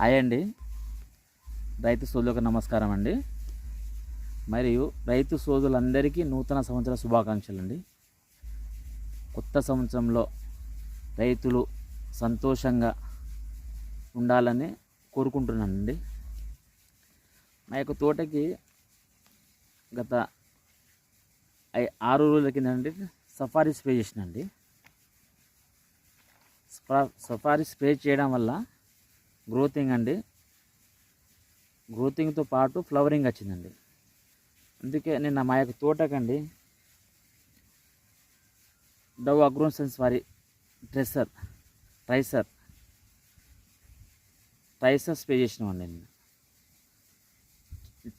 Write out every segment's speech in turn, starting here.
Hi అండి, రైతు సోదరులకు నమస్కారం అండి. మరియు రైతు సోదరులందరికీ నూతన సంవత్సర శుభాకాంక్షలు అండి. కొత్త సంవత్సరంలో రైతులు సంతోషంగా ఉండాలని కోరుకుంటున్నానండి. మా యొక్క తోటకి గత 6 రోజుల కింద సఫారీ స్ప్రే చేసినండి. సఫారీ స్ప్రే చేయడం వల్ల గ్రోతింగ్తో పాటు ఫ్లవరింగ్ వచ్చిందండి. అందుకే నిన్న మా యొక్క తోటకండి డవ్ అగ్రోసెన్స్ వారి ట్రైసర్ స్ప్రే చేసినామండి. నిన్న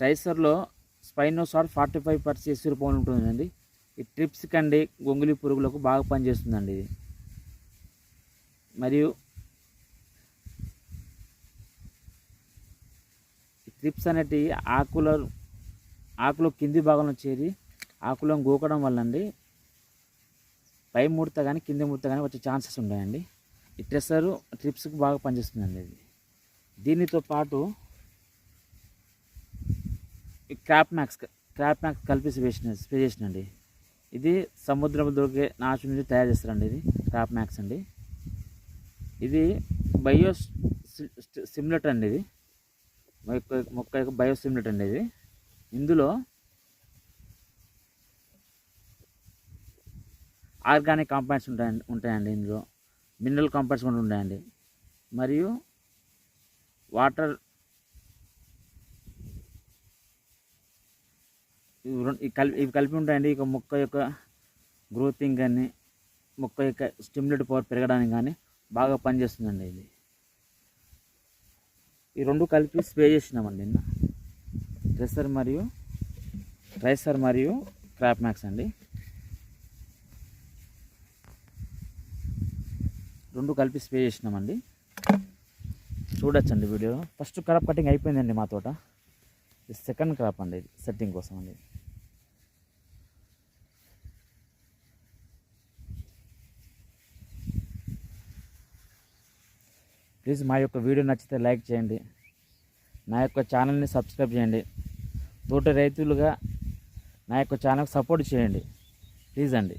ట్రైసర్లో స్పైనోసార్ 45% ఎసురు పౌండ్ ఉంటుందండి. ఈ ట్రిప్స్ కండి గొంగులి పురుగులకు బాగా పనిచేస్తుందండి ఇది. మరియు ట్రిప్స్ అనేటివి ఆకులో కింది భాగంలో చేరి ఆకులను గోకడం వల్ల అండి పై ముడత కానీ కింది ముడత కానీ వచ్చే ఛాన్సెస్ ఉన్నాయండి. ఈ ట్రిప్స్కి బాగా పనిచేస్తుందండి ఇది. దీనితో పాటు ఈ క్రాప్ మ్యాక్స్ కలిపి స్ప్రే చేసినండి. ఇది సముద్రంలో దొరికే నాచు నుంచి తయారు చేస్తారండి. ఇది క్రాప్ మ్యాక్స్ అండి. ఇది బయో సిమ్యులేటర్ అండి. ఇది మొక్క యొక్క బయో సిమ్యులేటర్ అండి. ఇది ఇందులో ఆర్గానిక్ కాంపౌండ్స్ ఉంటాయండి. ఇందులో మినరల్ కాంపౌండ్స్ కూడా ఉంటాయండి. మరియు వాటర్ ఇవి కలిపి ఉంటాయండి. ఇక మొక్క యొక్క గ్రోతింగ్ కానీ మొక్క యొక్క స్టిమ్యులేట్ పవర్ పెరగడానికి కానీ బాగా పనిచేస్తుందండి. ఇది ఈ రెండు కలిపి స్ప్రే చేసినామండి నిన్న. ట్రైసర్ మరియు క్రాప్ మ్యాక్స్ అండి. రెండు కలిపి స్ప్రే చేసినామండి. చూడొచ్చండి వీడియో. ఫస్ట్ క్రాప్ కటింగ్ అయిపోయిందండి మా తోట. ఇది సెకండ్ క్రాప్ అండి. ఇది సెట్టింగ్ కోసం అండి. ప్లీజ్ మా యొక్క వీడియో నచ్చితే లైక్ చేయండి. నా యొక్క ఛానల్ని సబ్స్క్రైబ్ చేయండి. తోటి రైతులుగా నా యొక్క ఛానల్కి సపోర్ట్ చేయండి ప్లీజ్ అండి.